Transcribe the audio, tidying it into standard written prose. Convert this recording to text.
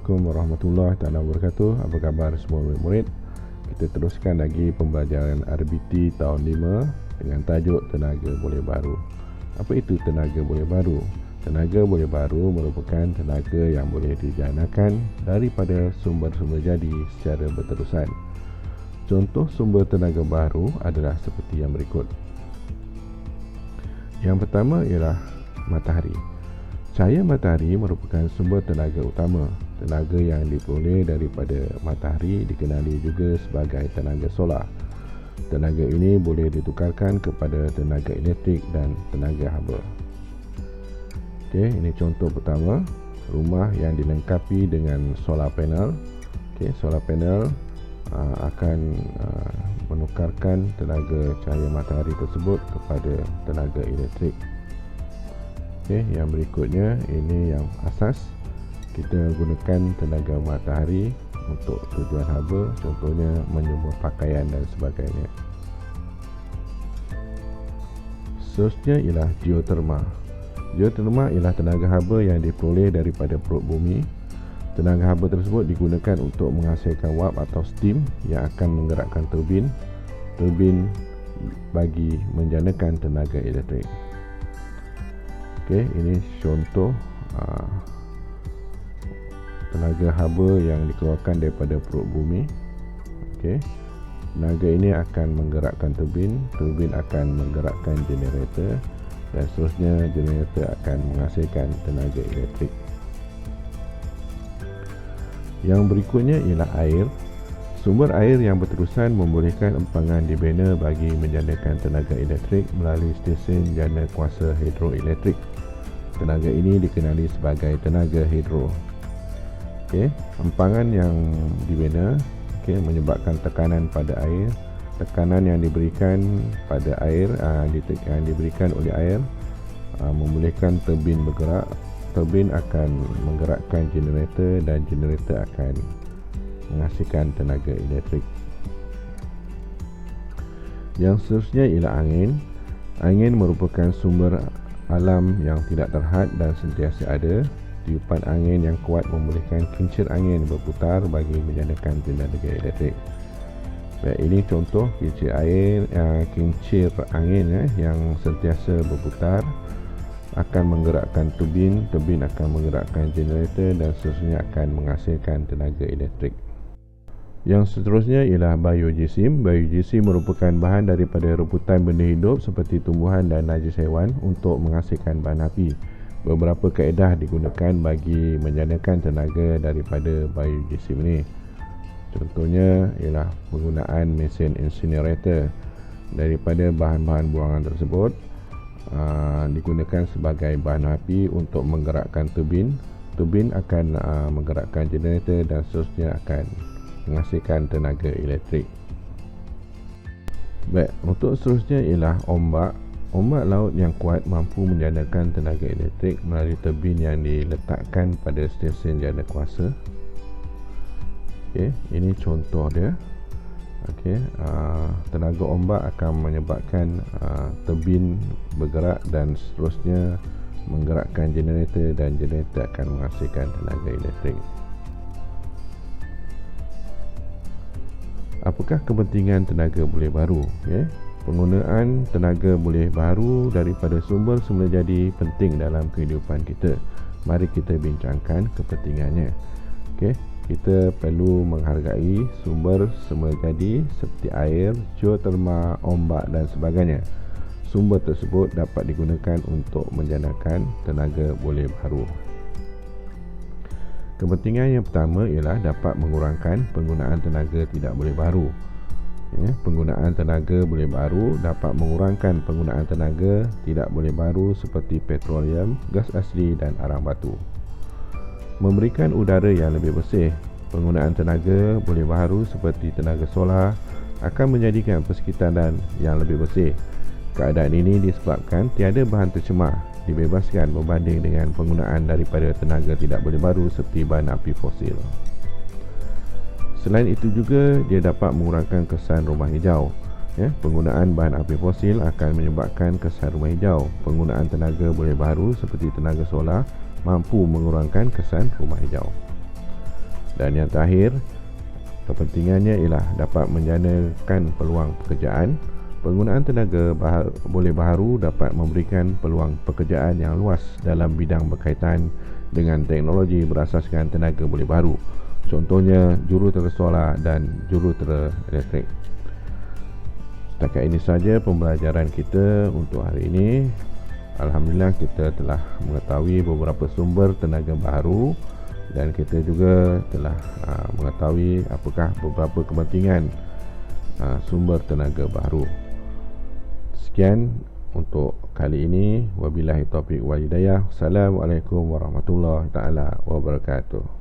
Assalamualaikum warahmatullahi wabarakatuh. Apa khabar semua murid-murid? Kita teruskan lagi pembelajaran RBT tahun 5 dengan tajuk tenaga boleh baru. Apa itu tenaga boleh baru? Tenaga boleh baru merupakan tenaga yang boleh dijanakan daripada sumber-sumber jadi secara berterusan. Contoh sumber tenaga baru adalah seperti yang berikut. Yang pertama ialah matahari. Cahaya matahari merupakan sumber tenaga utama. Tenaga yang diperoleh daripada matahari dikenali juga sebagai tenaga solar. Tenaga ini boleh ditukarkan kepada tenaga elektrik dan tenaga haba. Okey, ini contoh pertama, rumah yang dilengkapi dengan solar panel. Okey, solar panel akan menukarkan tenaga cahaya matahari tersebut kepada tenaga elektrik. Okey, yang berikutnya ini yang asas. Kita gunakan tenaga matahari untuk tujuan haba, contohnya menyumur pakaian dan sebagainya. Seterusnya ialah geoterma. Geoterma ialah tenaga haba yang diperoleh daripada perut bumi. Tenaga haba tersebut digunakan untuk menghasilkan wap atau steam yang akan menggerakkan turbin. Turbin bagi menjanakan tenaga elektrik. Okey, ini contoh tenaga haba yang dikeluarkan daripada perut bumi. Okey, tenaga ini akan menggerakkan turbin, turbin akan menggerakkan generator dan seterusnya generator akan menghasilkan tenaga elektrik. Yang berikutnya ialah air. Sumber air yang berterusan membolehkan empangan dibina bagi menjanakan tenaga elektrik melalui stesen jana kuasa hidroelektrik. Tenaga ini dikenali sebagai tenaga hidro. Okey, empangan yang dibina menyebabkan tekanan pada air. Tekanan yang diberikan pada air yang diberikan oleh air membolehkan turbin bergerak. Turbin akan menggerakkan generator dan generator akan menghasilkan tenaga elektrik. Yang seterusnya ialah angin. Angin merupakan sumber alam yang tidak terhad dan sentiasa ada. Tiupan angin yang kuat membolehkan kincir angin berputar bagi menjanakan tenaga elektrik. Baik, ini contoh kincir angin yang sentiasa berputar akan menggerakkan turbin, turbin akan menggerakkan generator dan seterusnya akan menghasilkan tenaga elektrik. Yang seterusnya ialah biojisim. Biojisim merupakan bahan daripada rebutan benda hidup seperti tumbuhan dan najis haiwan untuk menghasilkan bahan api. Beberapa kaedah digunakan bagi menjanakan tenaga daripada biojisim ini. Contohnya ialah penggunaan mesin incinerator. Daripada bahan-bahan buangan tersebut digunakan sebagai bahan api untuk menggerakkan turbin. Turbin akan menggerakkan generator dan seterusnya akan menghasilkan tenaga elektrik. Baik, untuk seterusnya ialah ombak. Ombak laut yang kuat mampu menjanakan tenaga elektrik melalui turbin yang diletakkan pada stesen jana kuasa. Okey, ini contoh dia. Okey, tenaga ombak akan menyebabkan turbin bergerak dan seterusnya menggerakkan generator dan generator akan menghasilkan tenaga elektrik. Apakah kepentingan tenaga boleh baru? Penggunaan tenaga boleh baru daripada sumber semula jadi penting dalam kehidupan kita. Mari kita bincangkan kepentingannya. Kita perlu menghargai sumber semula jadi seperti air, geoterma, ombak dan sebagainya. Sumber tersebut dapat digunakan untuk menjanakan tenaga boleh baru. Kepentingan yang pertama ialah dapat mengurangkan penggunaan tenaga tidak boleh baru. Penggunaan tenaga boleh baru dapat mengurangkan penggunaan tenaga tidak boleh baru seperti petroleum, gas asli dan arang batu. Memberikan udara yang lebih bersih. Penggunaan tenaga boleh baru seperti tenaga solar akan menjadikan persekitaran yang lebih bersih. Keadaan ini disebabkan tiada bahan tercemar dibebaskan berbanding dengan penggunaan daripada tenaga tidak boleh baru seperti bahan api fosil. Selain itu juga dia dapat mengurangkan kesan rumah hijau. Penggunaan bahan api fosil akan menyebabkan kesan rumah hijau. Penggunaan tenaga boleh baru seperti tenaga solar mampu mengurangkan kesan rumah hijau. Dan yang terakhir, kepentingannya ialah dapat menjanakan peluang pekerjaan. Penggunaan tenaga boleh baharu dapat memberikan peluang pekerjaan yang luas dalam bidang berkaitan dengan teknologi berasaskan tenaga boleh baharu. Contohnya jurutera solar dan jurutera elektrik. Setakat ini saja pembelajaran kita untuk hari ini. Alhamdulillah kita telah mengetahui beberapa sumber tenaga baharu dan kita juga telah mengetahui apakah beberapa kepentingan sumber tenaga baharu. Sekian untuk kali ini. Wabillahi taufiq wal hidayah. Assalamualaikum warahmatullahi taala wabarakatuh.